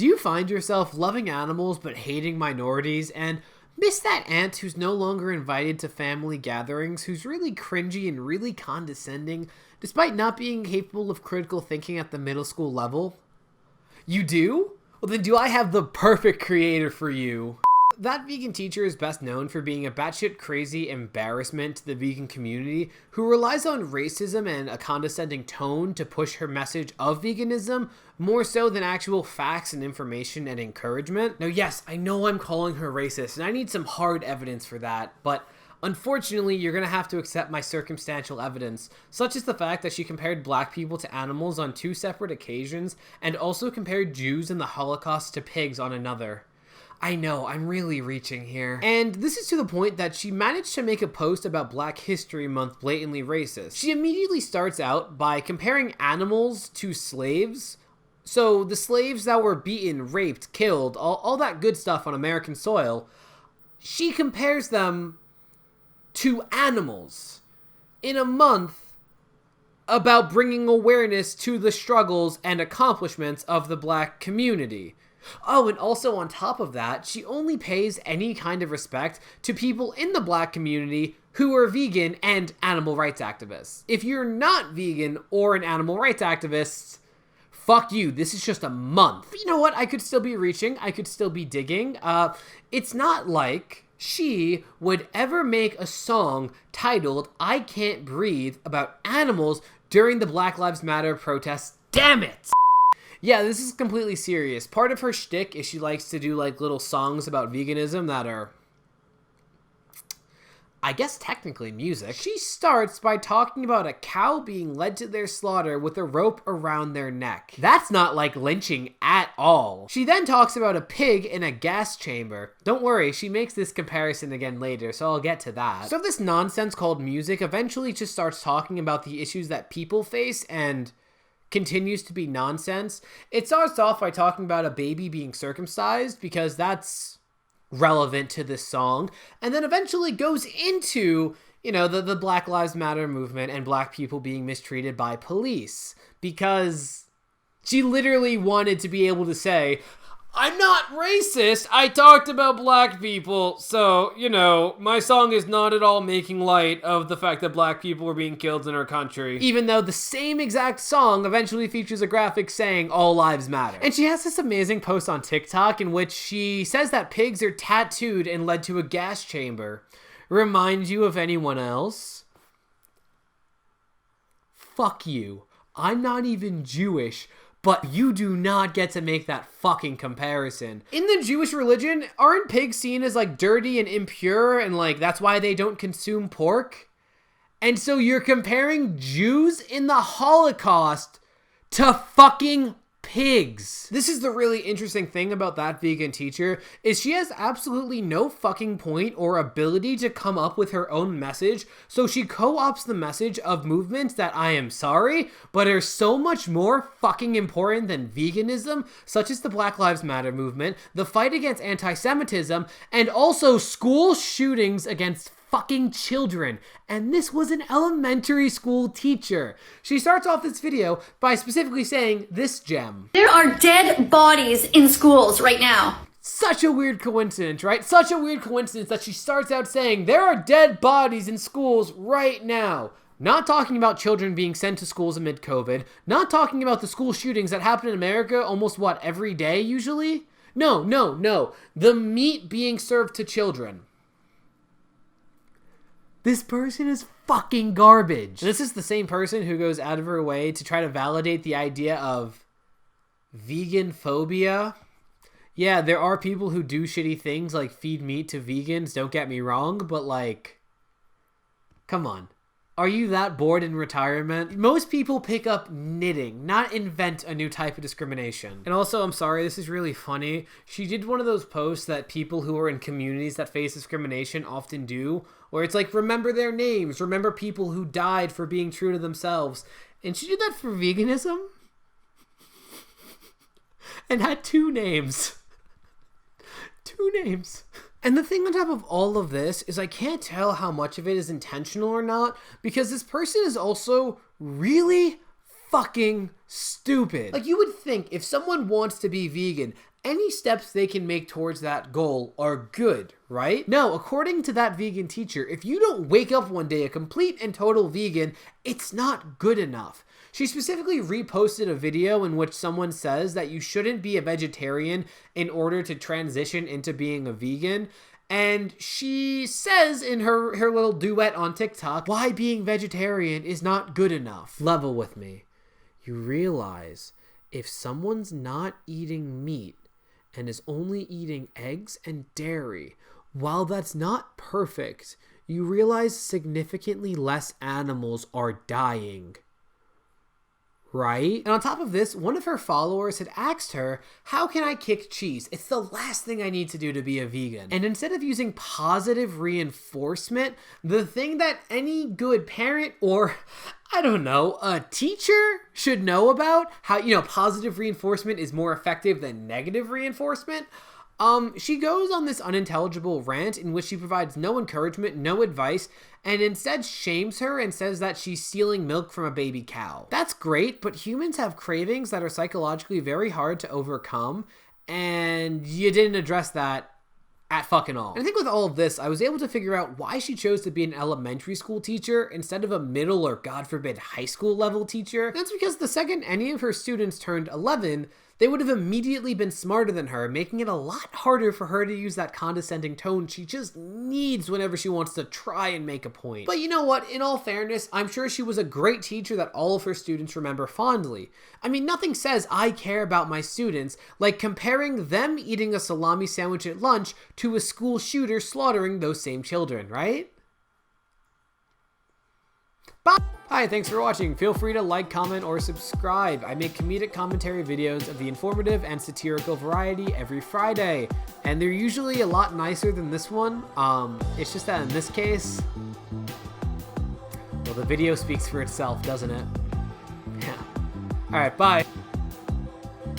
Do you find yourself loving animals but hating minorities and miss that aunt who's no longer invited to family gatherings, who's really cringy and really condescending, despite not being capable of critical thinking at the middle school level? You do? Well, then do I have the perfect creator for you? That vegan teacher is best known for being a batshit crazy embarrassment to the vegan community who relies on racism and a condescending tone to push her message of veganism more so than actual facts and information and encouragement. Now, yes, I know I'm calling her racist and I need some hard evidence for that, but unfortunately, you're going to have to accept my circumstantial evidence, such as the fact that she compared black people to animals on 2 separate occasions and also compared Jews in the Holocaust to pigs on another. I know, I'm really reaching here. And this is to the point that she managed to make a post about Black History Month blatantly racist. She immediately starts out by comparing animals to slaves. So the slaves that were beaten, raped, killed, all that good stuff on American soil, she compares them to animals in a month about bringing awareness to the struggles and accomplishments of the black community. Oh, and also on top of that, she only pays any kind of respect to people in the black community who are vegan and animal rights activists. If you're not vegan or an animal rights activist, fuck you, this is just a month. But you know what, I could still be reaching, I could still be digging. It's not like she would ever make a song titled I Can't Breathe about animals during the Black Lives Matter protests. Damn it! Yeah, this is completely serious. Part of her shtick is she likes to do like little songs about veganism that are, I guess, technically music. She starts by talking about a cow being led to their slaughter with a rope around their neck. That's not like lynching at all. She then talks about a pig in a gas chamber. Don't worry, she makes this comparison again later, so I'll get to that. So this nonsense called music eventually just starts talking about the issues that people face and continues to be nonsense. It starts off by talking about a baby being circumcised because that's relevant to this song, and then eventually goes into, you know, the Black Lives Matter movement and black people being mistreated by police, because she literally wanted to be able to say, I'm not racist, I talked about black people, so, you know, my song is not at all making light of the fact that black people were being killed in our country. Even though the same exact song eventually features a graphic saying all lives matter. And she has this amazing post on TikTok in which she says that pigs are tattooed and led to a gas chamber. Remind you of anyone else? Fuck you. I'm not even Jewish, but you do not get to make that fucking comparison. In the Jewish religion, aren't pigs seen as like dirty and impure and like that's why they don't consume pork? And so you're comparing Jews in the Holocaust to fucking pigs. This is the really interesting thing about that vegan teacher, is she has absolutely no fucking point or ability to come up with her own message, so she co-opts the message of movements that, I am sorry, but are so much more fucking important than veganism, such as the Black Lives Matter movement, the fight against anti-Semitism, and also school shootings against fucking children. And this was an elementary school teacher. She starts off this video by specifically saying this gem. There are dead bodies in schools right now. Such a weird coincidence, right? Such a weird coincidence that she starts out saying there are dead bodies in schools right now. Not talking about children being sent to schools amid COVID. Not talking about the school shootings that happen in America almost, every day usually? No. The meat being served to children. This person is fucking garbage. This is the same person who goes out of her way to try to validate the idea of vegan phobia. Yeah, there are people who do shitty things like feed meat to vegans, don't get me wrong, but like, come on. Are you that bored in retirement? Most people pick up knitting, not invent a new type of discrimination. And also, I'm sorry, this is really funny. She did one of those posts that people who are in communities that face discrimination often do, where it's like, remember their names, remember people who died for being true to themselves. And she did that for veganism? And had 2 names. 2 names. And the thing on top of all of this is I can't tell how much of it is intentional or not, because this person is also really fucking stupid. Like, you would think if someone wants to be vegan, any steps they can make towards that goal are good, right? No, according to that vegan teacher, if you don't wake up one day a complete and total vegan, it's not good enough. She specifically reposted a video in which someone says that you shouldn't be a vegetarian in order to transition into being a vegan. And she says in her little duet on TikTok, why being vegetarian is not good enough. Level with me. You realize if someone's not eating meat and is only eating eggs and dairy, while that's not perfect, you realize significantly less animals are dying. Right? And on top of this, one of her followers had asked her, how can I kick cheese? It's the last thing I need to do to be a vegan. And instead of using positive reinforcement, the thing that any good parent or, I don't know, a teacher should know about, how, positive reinforcement is more effective than negative reinforcement. She goes on this unintelligible rant in which she provides no encouragement, no advice, and instead shames her and says that she's stealing milk from a baby cow. That's great, but humans have cravings that are psychologically very hard to overcome, and you didn't address that at fucking all. And I think with all of this, I was able to figure out why she chose to be an elementary school teacher instead of a middle or, God forbid, high school level teacher. That's because the second any of her students turned 11, they would have immediately been smarter than her, making it a lot harder for her to use that condescending tone she just needs whenever she wants to try and make a point. But you know what? In all fairness, I'm sure she was a great teacher that all of her students remember fondly. I mean, nothing says I care about my students like comparing them eating a salami sandwich at lunch to a school shooter slaughtering those same children, right? Bye! Hi, thanks for watching. Feel free to like, comment, or subscribe. I make comedic commentary videos of the informative and satirical variety every Friday, and they're usually a lot nicer than this one. It's just that in this case, well, the video speaks for itself, doesn't it? Yeah. Alright, bye.